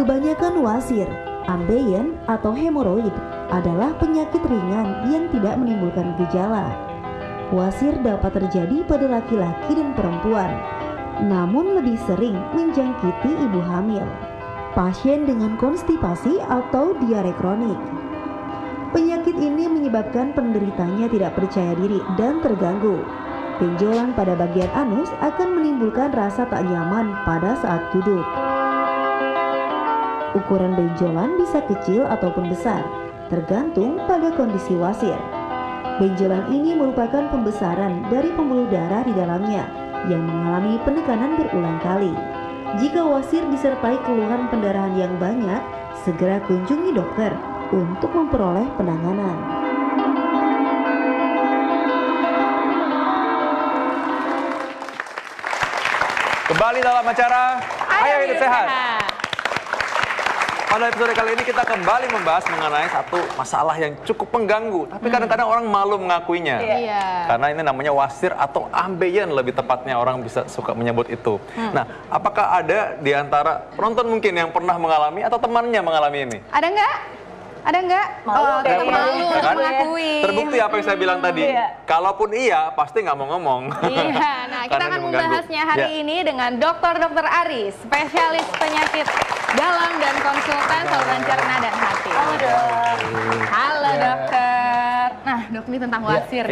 Kebanyakan wasir, ambeien atau hemoroid adalah penyakit ringan yang tidak menimbulkan gejala. Wasir dapat terjadi pada laki-laki dan perempuan, namun lebih sering menjangkiti ibu hamil, pasien dengan konstipasi atau diare kronik. Penyakit ini menyebabkan penderitanya tidak percaya diri dan terganggu. Benjolan pada bagian anus akan menimbulkan rasa tak nyaman pada saat duduk. Ukuran benjolan bisa kecil ataupun besar, tergantung pada kondisi wasir. Benjolan ini merupakan pembesaran dari pembuluh darah di dalamnya yang mengalami penekanan berulang kali. Jika wasir disertai keluhan pendarahan yang banyak, segera kunjungi dokter untuk memperoleh penanganan. Kembali dalam acara Ayo Hidup Sehat. Pada episode kali ini kita kembali membahas mengenai satu masalah yang cukup mengganggu, tapi kadang-kadang orang malu mengakuinya. Karena ini namanya wasir atau ambeien, lebih tepatnya orang bisa suka menyebut itu. Nah, apakah ada di antara penonton mungkin yang pernah mengalami atau temannya mengalami ini? Ada nggak? Ada nggak? Tetap malu untuk Kan? mengakui. Terbukti apa yang saya bilang tadi. Kalaupun iya, pasti nggak mau ngomong. Iya, nah kita Karena akan ini mengganggu. membahasnya hari ini dengan Dr. Ari, spesialis penyakit dalam dan konsultan saluran cerna dan hati. Halo dok. Halo dokter. Nah dok, ini tentang wasir.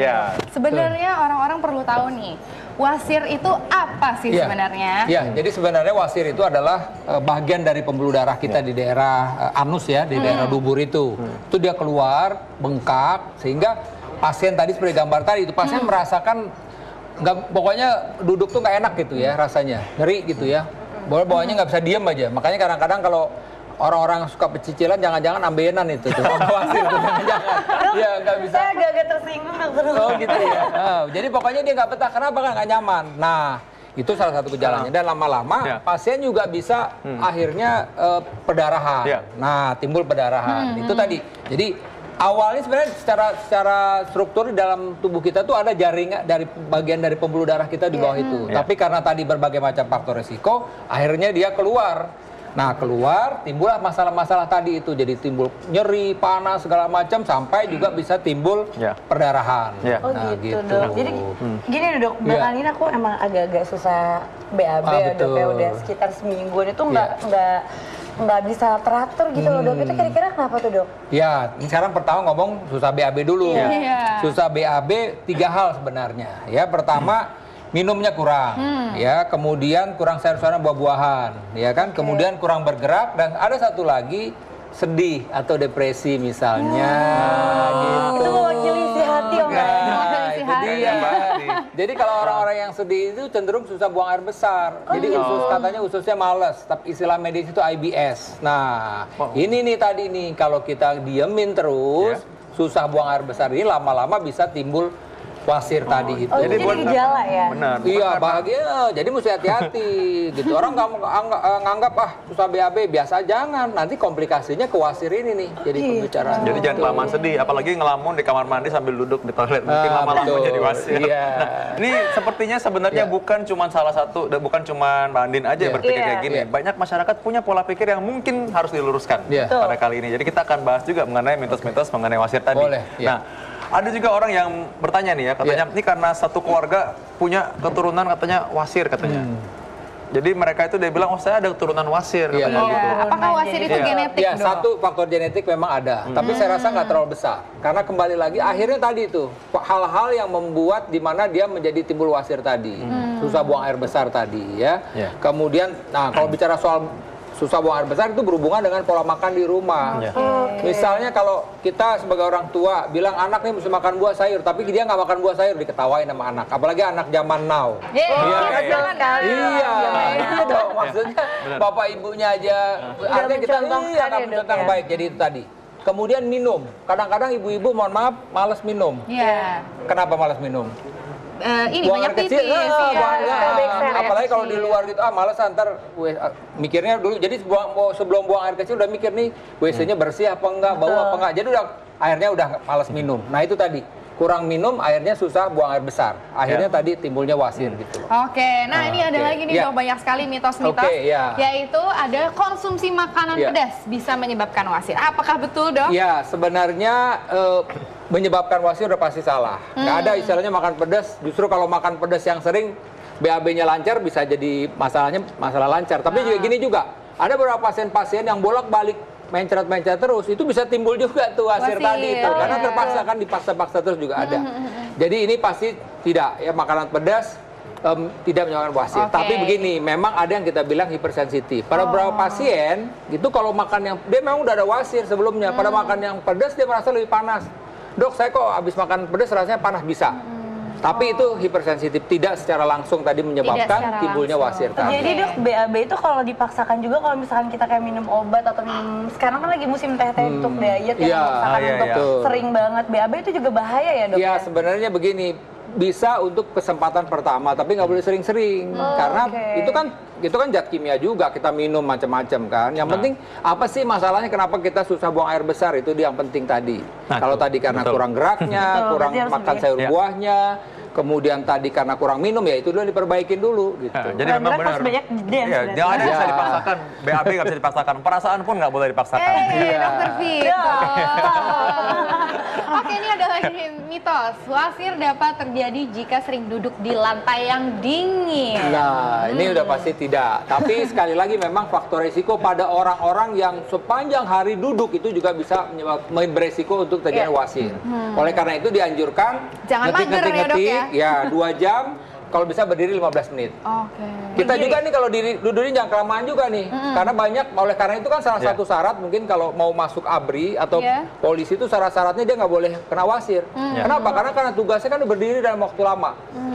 Sebenarnya orang-orang perlu tahu nih, wasir itu apa sih sebenarnya? Ya, jadi sebenarnya wasir itu adalah bagian dari pembuluh darah kita di daerah anus ya, di daerah dubur itu. Itu dia keluar, bengkak, sehingga pasien tadi seperti gambar tadi itu pasien merasakan pokoknya duduk tuh nggak enak gitu ya rasanya, nyeri gitu ya. Bawahnya nggak bisa diem aja. Makanya kadang-kadang kalau orang-orang suka pecicilan, jangan-jangan ambeienan itu tuh. Wasir tuh, jangan-jangan. Iya, nggak bisa. Saya agak-agak tersinggung dokter. Oh gitu ya. Jadi pokoknya dia nggak betah. Kenapa? Kan nggak nyaman. Nah, itu salah satu gejalanya. Dan lama-lama pasien juga bisa akhirnya perdarahan. Nah, timbul perdarahan. Itu tadi. Jadi awalnya sebenarnya secara struktur di dalam tubuh kita tuh ada jaringan dari bagian dari pembuluh darah kita di bawah itu. Tapi karena tadi berbagai macam faktor resiko, akhirnya dia keluar. Nah, keluar timbullah masalah-masalah tadi itu. Jadi timbul nyeri, panas, segala macam sampai juga bisa timbul perdarahan. Oh Nah, gitu dok. Jadi gini dok, belakangan ini aku emang agak-agak susah BAB dok ya, udah sekitar semingguan itu nggak bisa teratur gitu loh dok. Itu kira-kira kenapa tuh dok? Ya, sekarang pertama ngomong susah BAB dulu. Susah BAB 3 hal sebenarnya. Ya, pertama minumnya kurang, ya, kemudian kurang sayur-sayuran buah-buahan, ya kan, kemudian kurang bergerak, dan ada satu lagi sedih atau depresi misalnya, gitu. Itu mewakili isi hati om. Itu dia, Mbak. Jadi kalau orang-orang yang sedih itu cenderung susah buang air besar. Jadi katanya ususnya males, tapi istilah medis itu IBS. Nah, ini nih tadi nih, kalau kita diemin terus, susah buang air besar ini lama-lama bisa timbul wasir tadi itu. Oh, jadi gejala ya? Benar. Iya, bahagia. Jadi mesti hati-hati gitu. Orang nganggap susah BAB biasa, jangan. Nanti komplikasinya ke wasir ini nih. Jadi pembicaraan. Jadi jangan kelamaan sedih, apalagi ngelamun di kamar mandi sambil duduk di toilet, mungkin lama-lama jadi wasir. Nah, ini sepertinya sebenarnya bukan cuma salah satu, bukan cuma Mbak Andin aja berpikir kayak gini. Banyak masyarakat punya pola pikir yang mungkin harus diluruskan pada kali ini. Jadi kita akan bahas juga mengenai mitos-mitos mengenai wasir tadi. Nah, ada juga orang yang bertanya nih ya, katanya ini karena satu keluarga punya keturunan katanya wasir katanya. Jadi mereka itu dia bilang, oh saya ada keturunan wasir katanya gitu. Apakah wasir itu genetik Ya, dok? satu faktor genetik memang ada, tapi saya rasa nggak terlalu besar. Karena kembali lagi akhirnya tadi itu hal-hal yang membuat dimana dia menjadi timbul wasir tadi, susah buang air besar tadi ya. Kemudian, nah kalau bicara soal susah buang air besar itu berhubungan dengan pola makan di rumah. Misalnya kalau kita sebagai orang tua bilang anak nih mesti makan buah sayur, tapi dia nggak makan buah sayur, diketawain sama anak. Apalagi anak zaman now. Iya dong. Maksudnya bapak ibunya aja. Artinya kita nggak mencontoh yang baik. Jadi itu tadi. Kemudian minum. Kadang-kadang ibu-ibu mohon maaf malas minum. Kenapa malas minum? Ini buang banyak air kecil, pipis, apalagi kalau di luar gitu, malas antar mikirnya dulu. Jadi sebelum buang air kecil udah mikir nih WC-nya bersih apa enggak, bau apa enggak. Jadi udah akhirnya udah malas minum. Nah itu tadi. kurang minum airnya susah buang air besar. Akhirnya tadi timbulnya wasir gitu. Oke, nah ini ada lagi nih dok, banyak sekali mitos-mitos, yaitu ada konsumsi makanan pedas bisa menyebabkan wasir. Apakah betul dok? Ya, sebenarnya menyebabkan wasir udah pasti salah. Nggak ada istilahnya makan pedas. Justru kalau makan pedas yang sering BAB-nya lancar bisa jadi masalah lancar. Tapi juga gini juga, ada beberapa pasien-pasien yang bolak-balik mencret-mencret terus, itu bisa timbul juga tuh wasir tadi itu. Karena terpaksa kan dipaksa-paksa terus juga ada. Jadi ini pasti tidak, ya makanan pedas tidak menyebabkan wasir. Tapi begini, memang ada yang kita bilang hipersensitif. Pada beberapa pasien, itu kalau makan yang, dia memang udah ada wasir sebelumnya. Pada makan yang pedas dia merasa lebih panas. Dok, saya kok habis makan pedas rasanya panas, bisa. Tapi itu hipersensitif, tidak secara langsung tadi menyebabkan timbulnya wasir tadi. Jadi dok, BAB itu kalau dipaksakan juga kalau misalkan kita kayak minum obat atau minum, sekarang kan lagi musim teh-teh untuk diet yang dipaksakan untuk sering banget, BAB itu juga bahaya ya dok? Ya sebenarnya begini, bisa untuk kesempatan pertama, tapi nggak boleh sering-sering. Karena itu kan zat kimia juga, kita minum macam-macam kan. Yang penting apa sih masalahnya, kenapa kita susah buang air besar, itu yang penting tadi. Kalau tadi karena kurang geraknya, kurang makan sayur buahnya, kemudian tadi karena kurang minum, ya itu dulu diperbaikin dulu gitu. Jadi memang benar. Jangan ada bisa dipaksakan. BAB nggak bisa dipaksakan. Perasaan pun nggak boleh dipaksakan. Dokter Vito. Oke, ini ada lagi mitos. Wasir dapat terjadi jika sering duduk di lantai yang dingin. Nah, ini udah pasti tidak. Tapi sekali lagi memang faktor risiko pada orang-orang yang sepanjang hari duduk itu juga bisa beresiko untuk terjadi wasir. Oleh karena itu dianjurkan jangan mager ya dok ya. 2 jam, kalau bisa berdiri 15 menit. Kita juga nih kalau duduknya jangan kelamaan juga nih. Karena banyak, oleh karena itu kan salah satu syarat mungkin kalau mau masuk ABRI atau polisi itu syarat-syaratnya dia nggak boleh kena wasir. Kenapa? Karena tugasnya kan berdiri dalam waktu lama.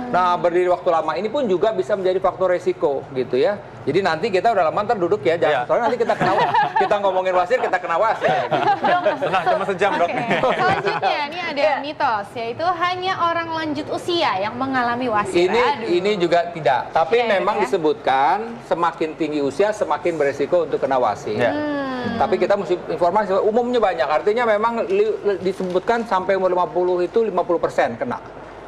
Nah, berdiri waktu lama ini pun juga bisa menjadi faktor resiko gitu ya. Jadi nanti kita udah lama ntar duduk ya, jangan. Soalnya nanti kita ngomongin wasir, kita kena wasir. Tenang, cuma sejam dok. Selanjutnya ini ada mitos, yaitu hanya orang lanjut usia yang mengalami wasir. Ini juga tidak. Tapi memang disebutkan semakin tinggi usia semakin beresiko untuk kena wasir. Tapi kita mesti informasi umumnya banyak. Artinya memang disebutkan sampai umur 50 itu 50% kena.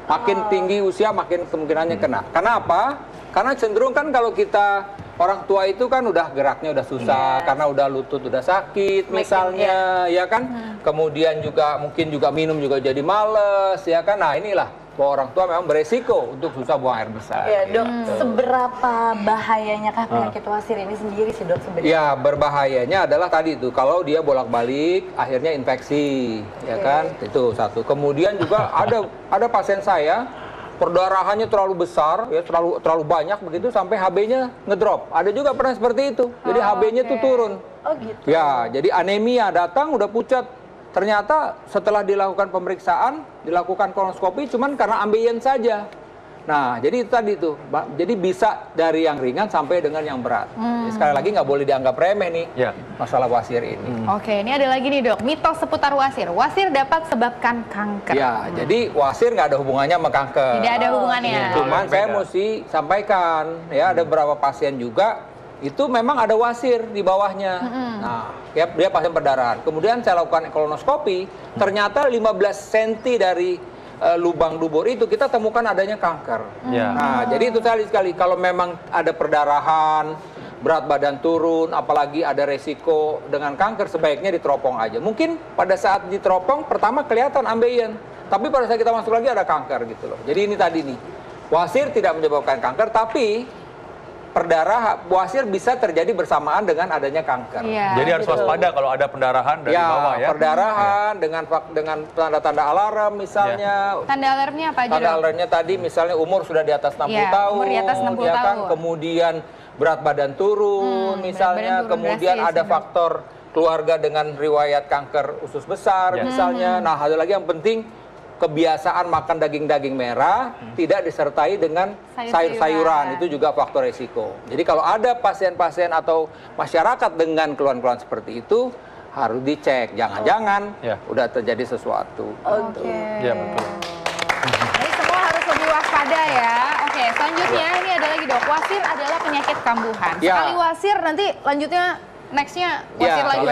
Makin tinggi usia makin kemungkinannya kena. Karena apa? Karena cenderung kan kalau kita orang tua itu kan udah geraknya udah susah karena udah lutut udah sakit misalnya, ya kan. Kemudian juga mungkin juga minum juga jadi males, ya kan. Nah, inilah bahwa orang tua memang beresiko untuk susah buang air besar. Ya dok, seberapa bahayanya kah penyakit wasir ini sendiri sih dok sebenarnya? Ya, berbahayanya adalah tadi itu, kalau dia bolak-balik akhirnya infeksi, ya kan, itu satu. Kemudian juga ada pasien saya, perdarahannya terlalu besar, ya terlalu banyak begitu sampai HB-nya ngedrop. Ada juga pernah seperti itu, jadi HB-nya tuh turun. Oh gitu. Ya, jadi anemia, datang udah pucat. Ternyata setelah dilakukan pemeriksaan, dilakukan kolonoskopi, cuman karena ambeien saja. Nah, jadi itu tadi tuh, jadi bisa dari yang ringan sampai dengan yang berat. Jadi sekali lagi nggak boleh dianggap remeh nih masalah wasir ini. Oke, ini ada lagi nih dok, mitos seputar wasir. Wasir dapat sebabkan kanker. Ya, jadi wasir nggak ada hubungannya sama kanker. Tidak ada hubungannya. Cuman saya mesti sampaikan, ya ada beberapa pasien juga itu memang ada wasir di bawahnya. Nah, ya, dia pasien perdarahan. Kemudian saya lakukan kolonoskopi, ternyata 15 cm dari lubang dubur itu kita temukan adanya kanker. Nah, jadi itu sekali kalau memang ada perdarahan, berat badan turun, apalagi ada resiko dengan kanker, sebaiknya diteropong aja. Mungkin pada saat diteropong pertama kelihatan ambeien, tapi pada saat kita masuk lagi ada kanker gitu loh. Jadi ini tadi nih, wasir tidak menyebabkan kanker, tapi wasir bisa terjadi bersamaan dengan adanya kanker. Jadi harus waspada kalau ada pendarahan dari bawah ya. Perdarahan dengan tanda-tanda alarm misalnya. Tanda alarmnya apa aja? Tanda alarmnya tadi misalnya umur sudah di atas 60 tahun. Umur di atas 60 ya kan? tahun. Kemudian berat badan turun misalnya, kemudian ada faktor keluarga dengan riwayat kanker usus besar misalnya. Nah, ada lagi yang penting, kebiasaan makan daging-daging merah tidak disertai dengan sayur-sayuran, itu juga faktor resiko. Jadi kalau ada pasien-pasien atau masyarakat dengan keluhan-keluhan seperti itu harus dicek, jangan-jangan udah terjadi sesuatu. Ya, betul. Jadi semua harus lebih waspada ya. Oke, selanjutnya ini ada lagi dok, wasir adalah penyakit kambuhan. Sekali wasir nanti lanjutnya nextnya wasir lagi.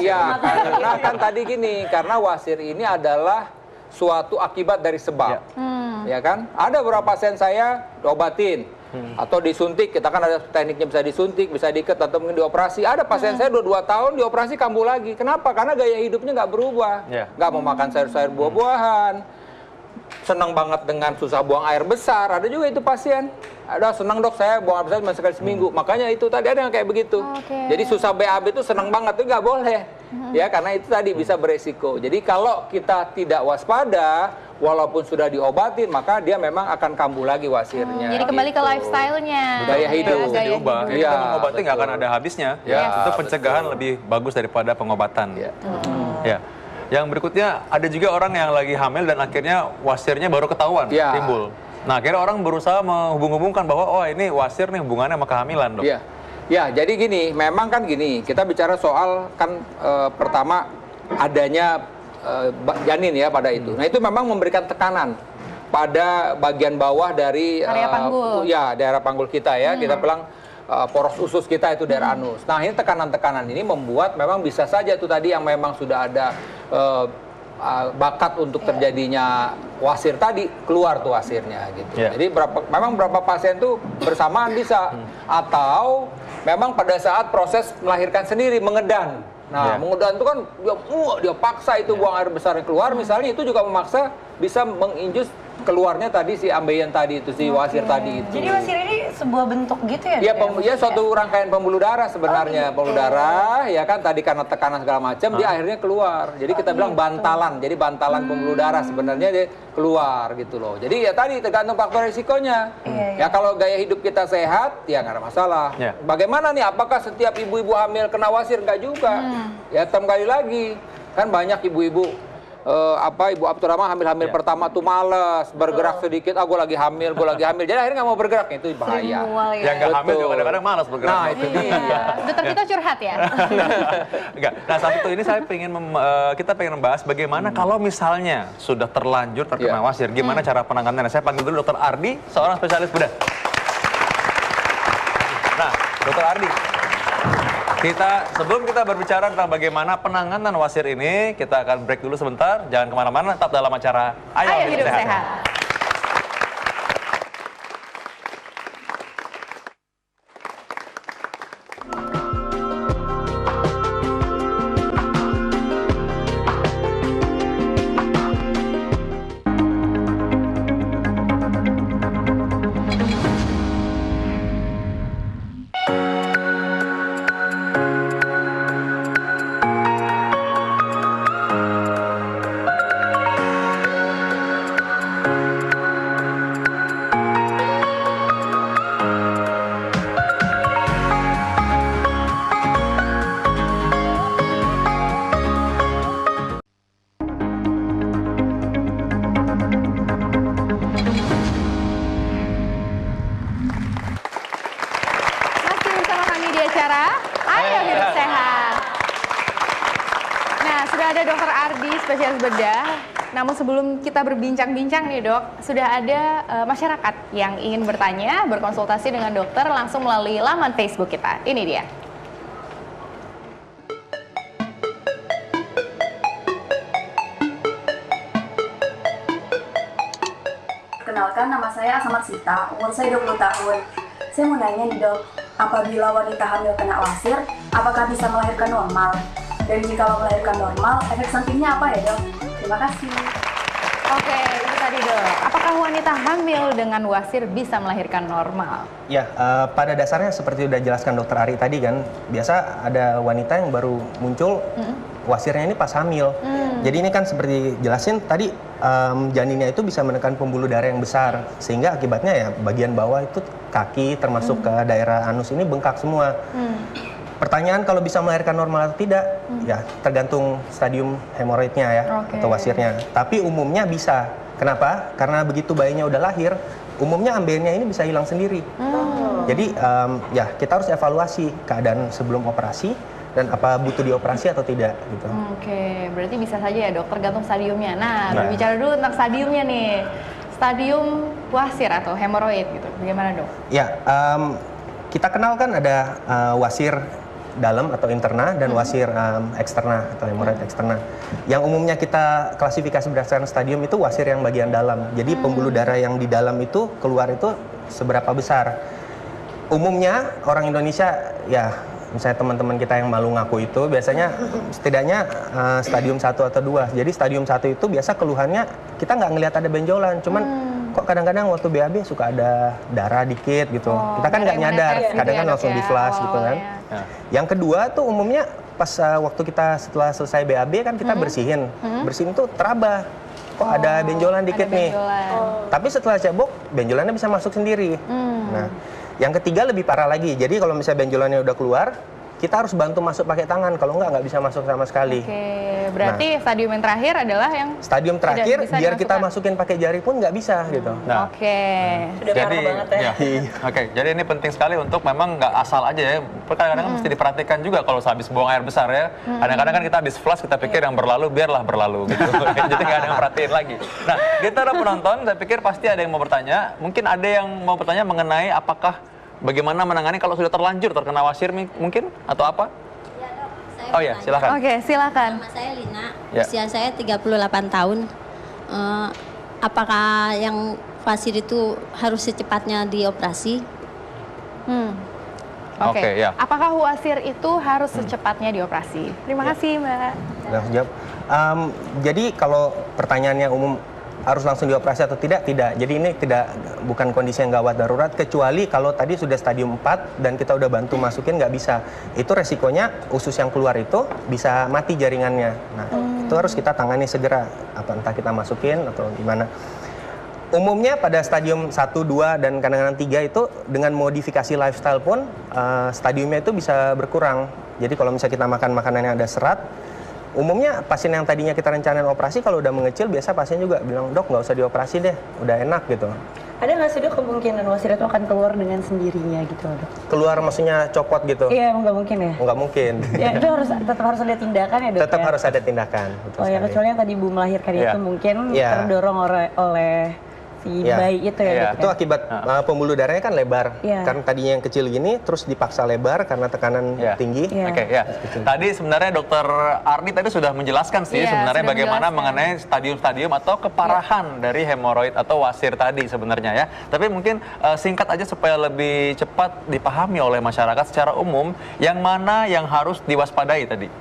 Iya, karena kan tadi gini, karena wasir ini adalah suatu akibat dari sebab. Ya kan? Ada beberapa pasien saya diobatin atau disuntik, kita kan ada tekniknya, bisa disuntik, bisa diikat atau mungkin dioperasi. Ada pasien saya 2 tahun dioperasi kambuh lagi. Kenapa? Karena gaya hidupnya nggak berubah. Nggak mau makan sayur-sayur buah-buahan. Senang banget dengan susah buang air besar. Ada juga itu pasien. Ada senang dok saya buang air besar cuma sekali seminggu. Makanya itu tadi ada yang kayak begitu. Jadi susah BAB itu senang banget, itu nggak boleh. Ya karena itu tadi bisa beresiko. Jadi kalau kita tidak waspada, walaupun sudah diobatin, maka dia memang akan kambuh lagi wasirnya. Jadi kembali ke lifestyle-nya. Gaya hidup. Bisa diubah. Iya, Kita mengobati nggak akan ada habisnya. Itu pencegahan lebih bagus daripada pengobatan. Ya. Yang berikutnya ada juga orang yang lagi hamil dan akhirnya wasirnya baru ketahuan timbul. Nah akhirnya orang berusaha menghubung-hubungkan bahwa oh ini wasir nih hubungannya sama kehamilan dok. Ya jadi gini, memang kan gini, kita bicara soal kan pertama adanya janin ya pada itu. Nah itu memang memberikan tekanan pada bagian bawah dari area panggul. Daerah panggul kita ya. Kita bilang poros usus kita itu daerah anus. Nah ini tekanan-tekanan ini membuat memang bisa saja tuh tadi yang memang sudah ada bakat untuk terjadinya wasir tadi keluar tuh wasirnya gitu. Jadi memang berapa pasien tuh bersamaan bisa atau memang pada saat proses melahirkan sendiri mengedan. Nah, mengedan itu kan dia paksa itu buang air besarnya keluar misalnya, itu juga memaksa bisa menginjus keluarnya tadi si ambeien tadi itu, si wasir tadi itu. Jadi wasir ini sebuah bentuk gitu ya? Iya, suatu rangkaian pembuluh darah sebenarnya. Pembuluh darah, ya kan tadi karena tekanan segala macam, dia akhirnya keluar. Jadi kita bilang bantalan, jadi bantalan pembuluh darah sebenarnya dia keluar gitu loh. Jadi ya tadi tergantung faktor risikonya. Ya kalau gaya hidup kita sehat, ya nggak ada masalah. Bagaimana nih, apakah setiap ibu-ibu hamil kena wasir? Nggak juga. Ya kembali lagi, kan banyak ibu-ibu Ibu Abdurrahman hamil pertama tuh males bergerak sedikit, gue lagi hamil, jadi akhirnya nggak mau bergerak, itu bahaya. Yang nggak hamil juga kadang-kadang malas bergerak. Nah itu dia. Dokter kita curhat ya. Enggak. Nah satu ini saya kita pengen membahas bagaimana kalau misalnya sudah terlanjur terkena wasir, gimana cara penanganannya. Saya panggil dulu Dokter Ardi, seorang spesialis bedah. Nah, Dokter Ardi. Sebelum kita berbicara tentang bagaimana penanganan wasir ini, kita akan break dulu sebentar. Jangan kemana-mana, tetap dalam acara Ayo Hidup Sehat. Dokter Ardi, spesialis bedah. Namun sebelum kita berbincang-bincang nih dok, sudah ada masyarakat yang ingin bertanya, berkonsultasi dengan dokter langsung melalui laman Facebook kita. Ini dia. Kenalkan, nama saya Ahmad Sita, umur saya 20 tahun. Saya mau nanya nih dok, apabila wanita hamil kena wasir, apakah bisa melahirkan normal? Dan jika melahirkan normal, efek sampingnya apa ya dok? Terima kasih. Oke, itu tadi dok. Apakah wanita hamil dengan wasir bisa melahirkan normal? Ya, pada dasarnya seperti udah jelaskan dokter Ari tadi kan, biasa ada wanita yang baru muncul wasirnya ini pas hamil. Jadi ini kan seperti jelasin tadi, janinnya itu bisa menekan pembuluh darah yang besar, sehingga akibatnya ya bagian bawah itu kaki termasuk ke daerah anus ini bengkak semua. Pertanyaan kalau bisa melahirkan normal atau tidak, ya tergantung stadium hemoroidnya ya, atau wasirnya. Tapi umumnya bisa. Kenapa? Karena begitu bayinya udah lahir, umumnya ambeiennya ini bisa hilang sendiri. Jadi ya kita harus evaluasi keadaan sebelum operasi dan apa butuh dioperasi atau tidak gitu. Oke, berarti bisa saja ya dok, tergantung stadiumnya. Nah, berbicara dulu tentang stadiumnya nih. Stadium wasir atau hemoroid gitu, bagaimana dok? Ya, kita kenal kan ada wasir dalam atau interna dan wasir eksterna atau hemoroid eksterna. Yang umumnya kita klasifikasi berdasarkan stadium itu wasir yang bagian dalam. Jadi pembuluh darah yang di dalam itu keluar itu seberapa besar. Umumnya orang Indonesia ya, misalnya teman-teman kita yang malu ngaku itu biasanya setidaknya stadium 1 atau 2. Jadi stadium 1 itu biasa keluhannya kita nggak ngelihat ada benjolan, cuman kok kadang-kadang waktu BAB suka ada darah dikit gitu. Kita kan nggak nyadar, kadang kan langsung di flash gitu kan. Yang kedua tuh umumnya pas waktu kita setelah selesai BAB kan kita bersihin. Bersihin tuh teraba. Kok ada benjolan dikit nih. Tapi setelah cebok benjolannya bisa masuk sendiri. Nah, yang ketiga lebih parah lagi. Jadi kalau misalnya benjolannya udah keluar, kita harus bantu masuk pakai tangan. Kalau nggak bisa masuk sama sekali. Oke, berarti stadium yang terakhir adalah yang stadium terakhir biar kita masukin pakai jari pun nggak bisa gitu. Nah, sudah parah banget ya. Oke, jadi ini penting sekali untuk memang nggak asal aja ya. Kadang-kadang mesti diperhatikan juga kalau habis buang air besar ya. Kadang-kadang kan kita habis flush kita pikir yang berlalu biarlah berlalu gitu. Jadi nggak ada yang perhatiin lagi. Nah, kita ada penonton, saya pikir pasti ada yang mau bertanya. Mungkin ada yang mau bertanya mengenai apakah bagaimana menangani kalau sudah terlanjur terkena wasir mungkin atau apa? Ya, Dok. Saya oh ya, silakan. Oke, silakan. Nama saya Lina, usia saya 38 tahun. Apakah yang wasir itu harus secepatnya dioperasi? Oke, ya. Apakah wasir itu harus secepatnya dioperasi? Terima kasih, Mbak. Jawab. Jadi kalau pertanyaannya umum harus langsung dioperasi atau tidak? Tidak. Jadi ini bukan kondisi yang gawat darurat, kecuali kalau tadi sudah stadium 4 dan kita udah bantu masukin nggak bisa. Itu resikonya usus yang keluar itu bisa mati jaringannya. Nah, itu harus kita tangani segera. Entah kita masukin atau gimana. Umumnya pada stadium 1, 2, dan kadang-kadang 3 itu dengan modifikasi lifestyle pun stadiumnya itu bisa berkurang. Jadi kalau misalnya kita makan makanan yang ada serat, umumnya pasien yang tadinya kita rencanain operasi kalau udah mengecil biasa pasien juga bilang, dok nggak usah dioperasi deh, udah enak gitu. Ada nggak sih dok kemungkinan wasir itu akan keluar dengan sendirinya gitu dok? Keluar maksudnya copot gitu? Iya, nggak mungkin ya? Nggak mungkin. Ya itu tetap harus ada tindakan ya dok? Tetap harus ada tindakan. Oh ya, kecuali yang tadi ibu melahirkan itu mungkin terdorong oleh si bayi itu ya. Itu akibat pembuluh darahnya kan lebar. Kan tadinya yang kecil gini, terus dipaksa lebar karena tekanan tinggi. Oke, tadi sebenarnya Dokter Ardi tadi sudah menjelaskan sih sebenarnya bagaimana mengenai stadium-stadium atau keparahan dari hemoroid atau wasir tadi sebenarnya ya. Tapi mungkin singkat aja supaya lebih cepat dipahami oleh masyarakat secara umum, yang mana yang harus diwaspadai tadi?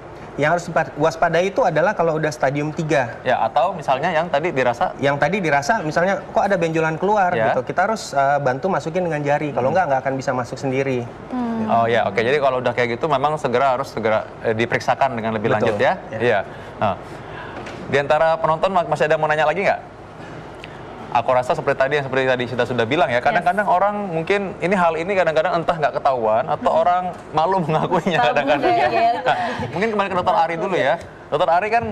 Yang harus waspadai itu adalah kalau udah stadium 3. Ya, atau misalnya yang tadi dirasa? Yang tadi dirasa misalnya kok ada benjolan keluar gitu. Kita harus bantu masukin dengan jari. Kalau nggak akan bisa masuk sendiri. Oh ya, oke. Jadi kalau udah kayak gitu memang harus segera diperiksakan dengan lebih lanjut ya. Iya. Nah, di antara penonton masih ada yang mau nanya lagi nggak? Aku rasa seperti tadi kita sudah bilang ya, kadang-kadang orang mungkin hal ini kadang-kadang entah nggak ketahuan atau orang malu mengakuinya kadang-kadang. Nah, mungkin kembali ke Dokter Ari dulu ya. Dokter Ari kan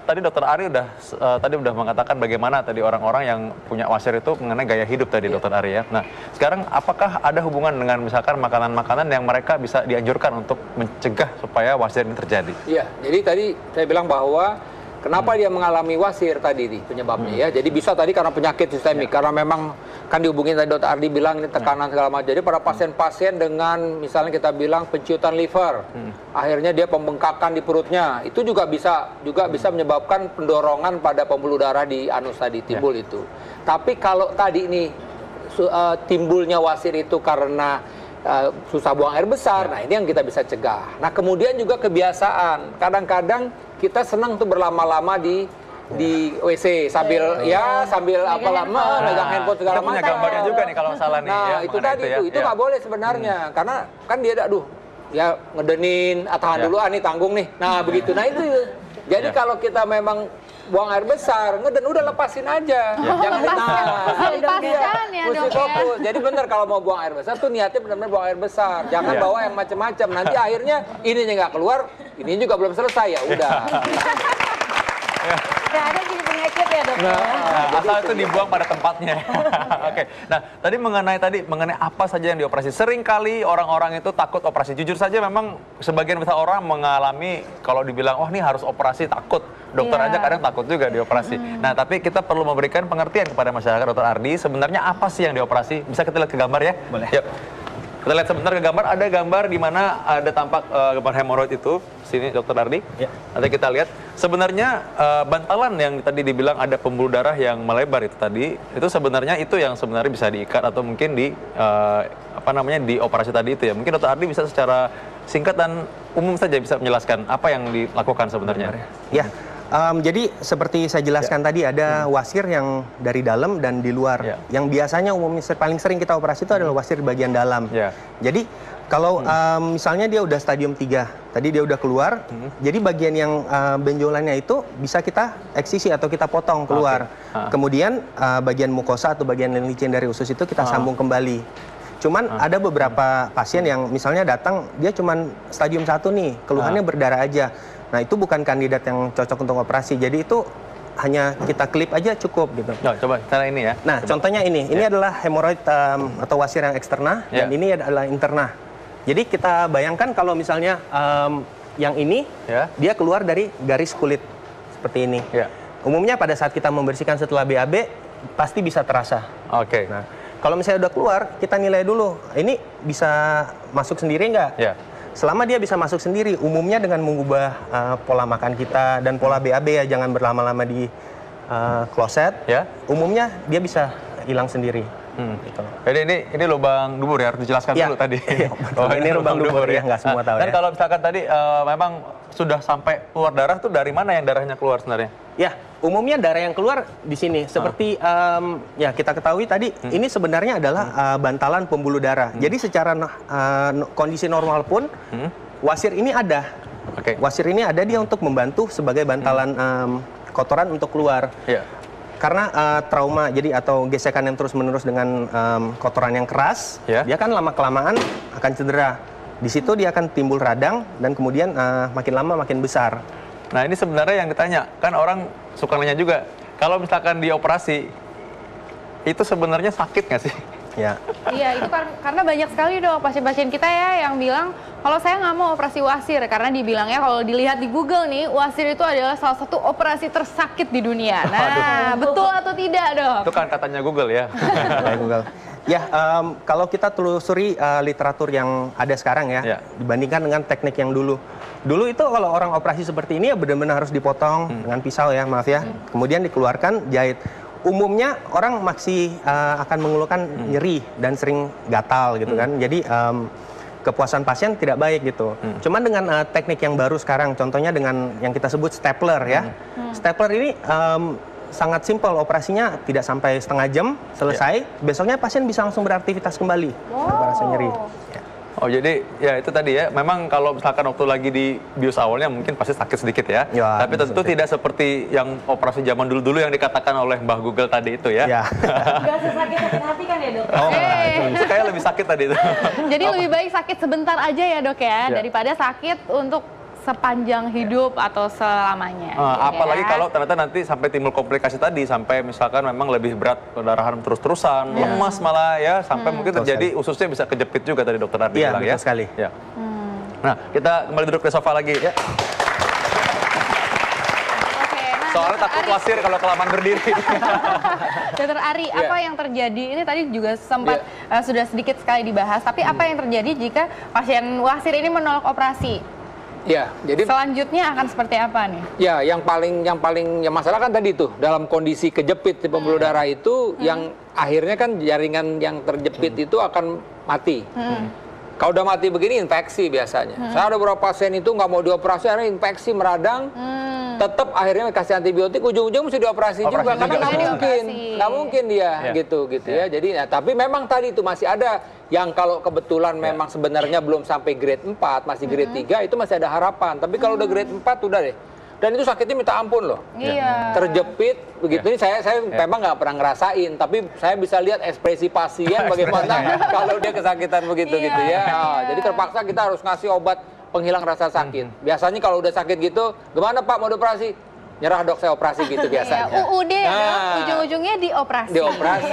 tadi Dokter Ari udah mengatakan bagaimana tadi orang-orang yang punya wasir itu mengenai gaya hidup tadi Dokter Ari ya. Nah, sekarang apakah ada hubungan dengan misalkan makanan-makanan yang mereka bisa dianjurkan untuk mencegah supaya wasir ini terjadi? Iya, jadi tadi saya bilang bahwa kenapa dia mengalami wasir tadi nih penyebabnya ya. Jadi bisa tadi karena penyakit sistemik, karena memang kan dihubungin tadi Dokter Ardi bilang ini tekanan segala macam. Jadi pada pasien-pasien dengan misalnya kita bilang penciutan liver, akhirnya dia pembengkakan di perutnya, itu juga bisa menyebabkan pendorongan pada pembuluh darah di anus tadi timbul itu. Tapi kalau tadi nih timbulnya wasir itu karena susah buang air besar, nah ini yang kita bisa cegah. Nah kemudian juga kebiasaan, kadang-kadang kita senang tuh berlama-lama di WC sambil megang handphone segala macam. Punya gambarnya juga nih kalau salah nih. Nah itu tadi itu nggak boleh sebenarnya, karena kan dia ngedenin, tahan dulu nih tanggung nih. Nah begitu, nah itu. Jadi kalau kita memang buang air besar, ngeden udah lepasin aja. Jangan lepaskan ya dok ya. Jadi benar kalau mau buang air besar tuh niatnya benar-benar buang air besar. Jangan bawa yang macam-macam. Nanti akhirnya ininya nggak keluar, ini juga belum selesai ya udah. Nggak ada jadi penyakit ya dok. Asal itu dibuang pada tempatnya. Oke. Nah, tadi mengenai apa saja yang dioperasi. Seringkali orang-orang itu takut operasi. Jujur saja memang sebagian besar orang mengalami kalau dibilang ini harus operasi takut. Dokter aja kadang takut juga dioperasi. Nah, tapi kita perlu memberikan pengertian kepada masyarakat, Dokter Ardi, sebenarnya apa sih yang dioperasi? Bisa kita lihat ke gambar ya? Boleh. Yuk. Kita lihat sebentar ke gambar, ada gambar di mana ada tampak gambar hemoroid itu. Sini Dokter Ardi. Ya. Nanti kita lihat sebenarnya bantalan yang tadi dibilang ada pembuluh darah yang melebar itu tadi, itu sebenarnya yang sebenarnya bisa diikat atau mungkin di di operasi tadi itu ya. Mungkin Dokter Ardi bisa secara singkat dan umum saja bisa menjelaskan apa yang dilakukan sebenarnya. Ya. Jadi seperti saya jelaskan tadi ada wasir yang dari dalam dan di luar. Yang biasanya umumnya paling sering kita operasi itu adalah wasir di bagian dalam. Jadi kalau misalnya dia udah stadium 3, tadi dia udah keluar, jadi bagian yang benjolannya itu bisa kita eksisi atau kita potong keluar. Kemudian bagian mukosa atau bagian licin dari usus itu kita sambung kembali. Cuman ada beberapa pasien yang misalnya datang, dia cuman stadium 1 nih, keluhannya berdarah aja. Nah itu bukan kandidat yang cocok untuk operasi, jadi itu hanya kita klip aja cukup gitu. Coba cara ini ya. Nah contohnya ini adalah hemoroid atau wasir yang eksterna, dan ini adalah interna. Jadi kita bayangkan kalau misalnya yang ini dia keluar dari garis kulit seperti ini. Umumnya pada saat kita membersihkan setelah BAB pasti bisa terasa. Oke. Nah kalau misalnya udah keluar, kita nilai dulu ini bisa masuk sendiri nggak? Selama dia bisa masuk sendiri, umumnya dengan mengubah pola makan kita dan pola BAB ya, jangan berlama-lama di kloset. Umumnya dia bisa hilang sendiri. Gitu. Jadi ini lubang dubur ya, harus dijelaskan dulu tadi. Ini lubang dubur ya, nggak semua tahu dan ya. kalau misalkan tadi memang sudah sampai keluar darah tuh dari mana yang darahnya keluar sebenarnya? Ya, umumnya darah yang keluar di sini. Seperti ya kita ketahui tadi, ini sebenarnya adalah bantalan pembuluh darah. Jadi secara kondisi normal pun wasir ini ada. Wasir ini ada dia untuk membantu sebagai bantalan kotoran untuk keluar. Karena trauma jadi atau gesekan yang terus-menerus dengan kotoran yang keras, dia kan lama-kelamaan akan cedera. Di situ dia akan timbul radang dan kemudian makin lama makin besar. Nah ini sebenarnya yang ditanya, kan orang suka nanya juga, kalau misalkan dioperasi, itu sebenarnya sakit nggak sih? Iya, itu karena banyak sekali dong pasien-pasien kita ya yang bilang, kalau saya nggak mau operasi wasir, karena dibilangnya kalau dilihat di Google nih, wasir itu adalah salah satu operasi tersakit di dunia. Nah, betul atau tidak dok? Itu kan katanya Google ya. Google. Ya, kalau kita telusuri literatur yang ada sekarang ya, dibandingkan dengan teknik yang dulu. Dulu itu kalau orang operasi seperti ini ya benar-benar harus dipotong dengan pisau ya, maaf ya. Kemudian dikeluarkan, jahit. Umumnya orang masih akan mengeluhkan nyeri dan sering gatal gitu kan. Jadi kepuasan pasien tidak baik gitu. Cuman dengan teknik yang baru sekarang, contohnya dengan yang kita sebut stapler ya. Stapler ini sangat simpel, operasinya tidak sampai setengah jam selesai. Besoknya pasien bisa langsung beraktivitas kembali tanpa rasa nyeri. Oh jadi ya itu tadi ya, memang kalau misalkan waktu lagi di bius awalnya mungkin pasti sakit sedikit ya. Tapi tentu tidak seperti yang operasi zaman dulu-dulu yang dikatakan oleh Mbah Google tadi itu ya. Nggak sesakit hati kan ya dok? Itu kayak lebih sakit tadi itu. Jadi lebih baik sakit sebentar aja ya dok ya, daripada sakit untuk sepanjang hidup atau selamanya. Apalagi kalau ternyata nanti sampai timbul komplikasi tadi, sampai misalkan memang lebih berat, pendarahan terus-terusan, lemas malah ya, sampai mungkin terjadi ususnya bisa kejepit juga tadi dokter Ardi bilang ya. Sekali. Nah, kita kembali duduk di sofa lagi ya. Soalnya takut wasir kalau kelamaan berdiri. Dokter Ari, apa yang terjadi? Ini tadi juga sempat sudah sedikit sekali dibahas, tapi apa yang terjadi jika pasien wasir ini menolak operasi? Ya, jadi selanjutnya akan seperti apa nih? Ya, yang paling masalah kan tadi tuh dalam kondisi kejepit di pembuluh darah itu yang akhirnya kan jaringan yang terjepit itu akan mati. Kalau udah mati begini infeksi biasanya. Saya ada beberapa pasien itu nggak mau dioperasi karena infeksi meradang. Tetap akhirnya kasih antibiotik, ujung-ujung mesti dioperasi juga karena nggak mungkin dia gitu ya. Jadi tapi memang tadi itu masih ada yang kalau kebetulan memang sebenarnya belum sampai grade 4, masih grade 3 itu masih ada harapan. Tapi kalau udah grade 4 udah deh. Dan itu sakitnya minta ampun loh. Terjepit begitu. Ini saya memang nggak pernah ngerasain, tapi saya bisa lihat ekspresi pasien bagaimana kalau dia kesakitan begitu gitu ya. Jadi terpaksa kita harus ngasih obat penghilang rasa sakit. Biasanya kalau udah sakit gitu, gimana Pak mau dioperasi? Nyerah dok, saya operasi gitu biasanya. UUD dok, ujung-ujungnya dioperasi. Dioperasi.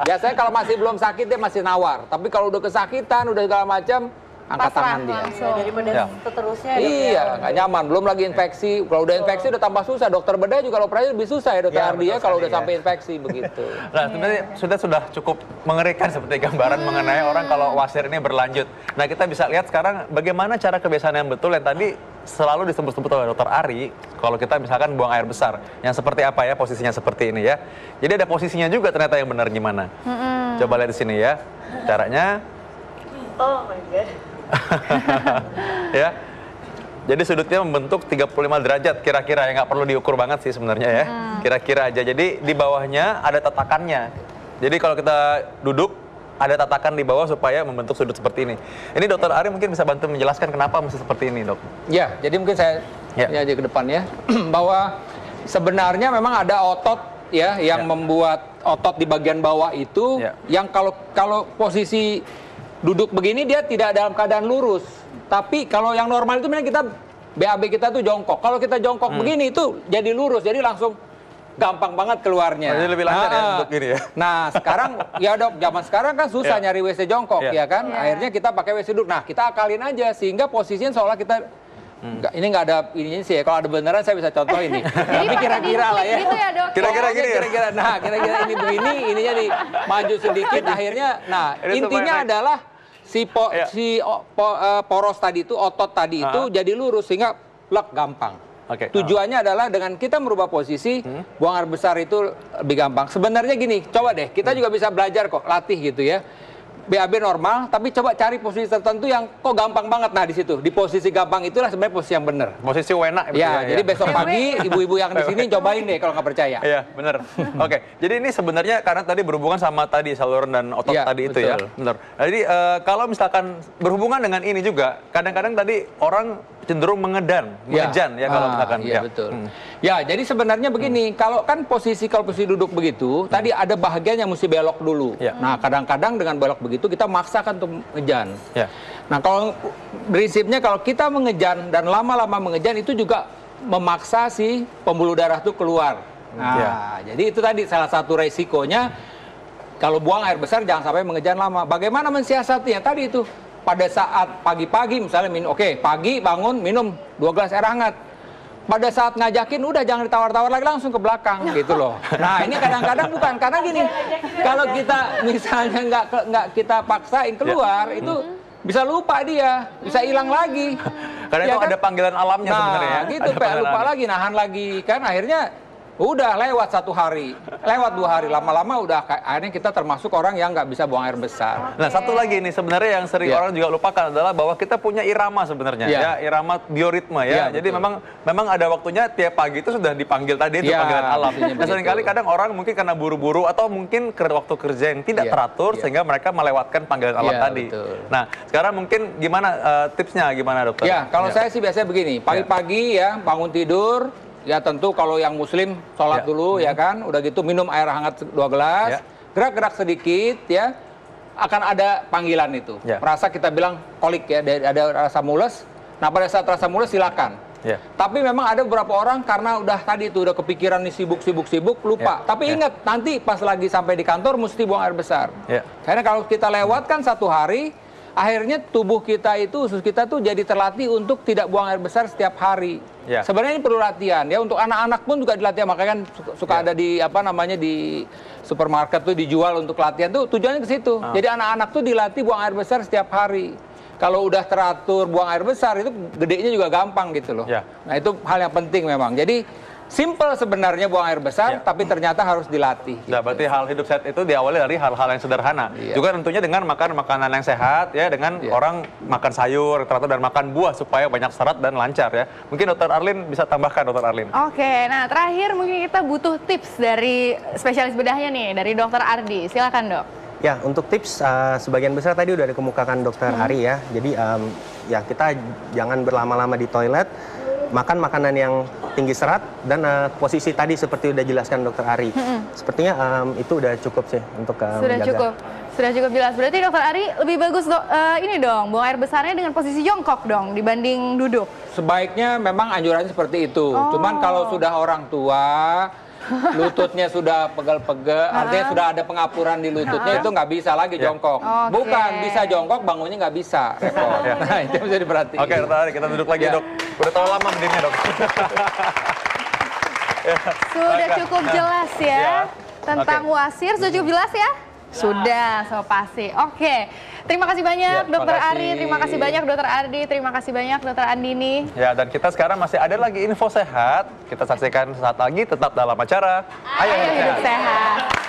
Biasanya kalau masih belum sakit dia masih nawar. Tapi kalau udah kesakitan, udah segala macam, angkat tangan dia. Daripada seterusnya. Iya, nggak nyaman. Belum lagi infeksi. Kalau udah infeksi udah tambah susah. Dokter bedah juga kalau operasi lebih susah ya dokter Ardi ya kalau udah sampai infeksi begitu. Nah, sebenarnya sudah cukup mengerikan seperti gambaran mengenai orang kalau wasir ini berlanjut. Nah, kita bisa lihat sekarang bagaimana cara kebiasaan yang betul yang tadi selalu disebut-sebut oleh dokter Ari, kalau kita misalkan buang air besar, yang seperti apa ya, posisinya seperti ini ya. Jadi ada posisinya juga ternyata yang benar gimana. Coba lihat di sini ya, caranya. Oh my God. Ya, jadi sudutnya membentuk 35 derajat kira-kira, ya nggak perlu diukur banget sih sebenarnya ya, kira-kira aja. Jadi di bawahnya ada tatakannya. Jadi kalau kita duduk, ada tatakan di bawah supaya membentuk sudut seperti ini. Ini dokter Ari mungkin bisa bantu menjelaskan kenapa mesti seperti ini, dok. Ya, jadi mungkin saya aja ke depan ya, bahwa sebenarnya memang ada otot ya yang membuat otot di bagian bawah itu yang kalau posisi duduk begini dia tidak dalam keadaan lurus. Tapi kalau yang normal itu memang kita BAB kita tuh jongkok. Kalau kita jongkok begini itu jadi lurus, jadi langsung gampang banget keluarnya. Jadi lebih lancar ya untuk gini ya. Nah sekarang ya dok, zaman sekarang kan susah nyari WC jongkok ya kan. Akhirnya kita pakai WC duduk. Nah kita akalin aja sehingga posisinya seolah kita ini nggak ada ininya sih ya. Kalau ada beneran saya bisa contoh ini. Tapi kira-kira lah ya. Gitu ya, Dok? Kira-kira gini ya. Nah kira-kira ini begini, ininya di maju sedikit. Akhirnya, nah intinya adalah poros tadi itu, otot tadi itu jadi lurus sehingga plek gampang. Tujuannya adalah dengan kita merubah posisi, buang air besar itu lebih gampang. Sebenarnya gini, coba deh, kita juga bisa belajar kok, latih gitu ya. BAB normal, tapi coba cari posisi tertentu yang kok gampang banget. Nah di situ, di posisi gampang itulah sebenarnya posisi yang benar. Posisi wena. Ya, jadi besok pagi ibu-ibu yang di sini cobain deh kalau nggak percaya. Iya, benar. Oke, jadi ini sebenarnya karena tadi berhubungan sama tadi saluran dan otot tadi itu ya. Benar. Jadi kalau misalkan berhubungan dengan ini juga, kadang-kadang tadi orang cenderung mengejan ya kalau misalkan. Iya betul. Ya, jadi sebenarnya begini, kalau posisi duduk begitu, tadi ada bahagian yang mesti belok dulu. Nah, kadang-kadang dengan belok begitu kita maksakan untuk mengejan. Nah, kalau prinsipnya kalau kita mengejan dan lama-lama mengejan itu juga memaksa si pembuluh darah itu keluar. Nah, jadi itu tadi salah satu resikonya kalau buang air besar jangan sampai mengejan lama. Bagaimana mensiasatinya? Tadi itu pada saat pagi-pagi misalnya pagi bangun minum 2 gelas air hangat. Pada saat ngajakin udah jangan ditawar-tawar lagi, langsung ke belakang gitu loh. Nah ini kadang-kadang bukan karena gini, kalau kita misalnya nggak kita paksain keluar itu bisa lupa dia, bisa hilang lagi. Karena itu ada panggilan alamnya sebenarnya ya. Gitu, lupa lagi, nahan lagi kan akhirnya. Udah lewat 1 hari, lewat 2 hari, lama-lama udah akhirnya kita termasuk orang yang nggak bisa buang air besar. Nah satu lagi nih sebenarnya yang sering orang juga lupakan adalah bahwa kita punya irama sebenarnya ya, irama bioritma ya. Jadi memang ada waktunya tiap pagi itu sudah dipanggil tadi itu panggilan alam. Nah seringkali kadang orang mungkin karena buru-buru atau mungkin waktu kerja yang tidak teratur sehingga mereka melewatkan panggilan alam tadi. Nah sekarang mungkin gimana tipsnya gimana dokter? Ya kalau saya sih biasanya begini, pagi-pagi ya bangun tidur. Ya tentu kalau yang muslim sholat dulu ya kan, udah gitu minum air hangat 2 gelas, gerak-gerak sedikit ya, akan ada panggilan itu. Merasa kita bilang kolik ya, ada rasa mules, nah pada saat rasa mules silakan. Tapi memang ada beberapa orang karena udah tadi itu udah kepikiran nih sibuk lupa. Tapi ingat nanti pas lagi sampai di kantor mesti buang air besar. Karena kalau kita lewatkan 1 hari, akhirnya tubuh kita itu, usus kita tuh jadi terlatih untuk tidak buang air besar setiap hari. Sebenarnya ini perlu latihan ya, untuk anak-anak pun juga dilatih, makanya kan suka ada di di supermarket tuh dijual untuk latihan tuh tujuannya ke situ. Jadi anak-anak tuh dilatih buang air besar setiap hari. Kalau udah teratur buang air besar itu gedenya juga gampang gitu loh. Nah itu hal yang penting memang. Jadi simple sebenarnya buang air besar, tapi ternyata harus dilatih. Nah, berarti hal hidup sehat itu diawali dari hal-hal yang sederhana. Juga tentunya dengan makan makanan yang sehat, ya, dengan orang makan sayur, teratur dan makan buah supaya banyak serat dan lancar ya. Mungkin Dokter Arlin bisa tambahkan, Dokter Arlin. Oke, nah terakhir mungkin kita butuh tips dari spesialis bedahnya nih, dari Dokter Ardi. Silakan dok. Ya, untuk tips sebagian besar tadi udah dikemukakan Dokter Ari ya. Jadi ya kita jangan berlama-lama di toilet. Makan makanan yang tinggi serat dan posisi tadi seperti udah jelaskan Dokter Ari. Sepertinya itu udah cukup sih untuk menjaga. Sudah cukup jelas. Berarti Dokter Ari lebih bagus ini dong, buang air besarnya dengan posisi jongkok dong dibanding duduk. Sebaiknya memang anjurannya seperti itu. Cuman kalau sudah orang tua lututnya sudah pegel-pegel, artinya sudah ada pengapuran di lututnya, itu nggak bisa lagi jongkok. Bukan, bisa jongkok, bangunnya nggak bisa, repot. Nah, itu bisa diperhatiin. Oke, dokter Ari, kita duduk lagi, Dok. Udah terlalu lama berdirinya, Dok. Sudah cukup jelas ya tentang wasir, sudah cukup jelas ya? Sudah, so pasti. Oke, terima kasih banyak Dokter Ari, terima kasih banyak Dokter Ardi, terima kasih banyak Dokter Andini. Ya, dan kita sekarang masih ada lagi info sehat. Kita saksikan sesaat lagi, tetap dalam acara Ayo Hidup Sehat.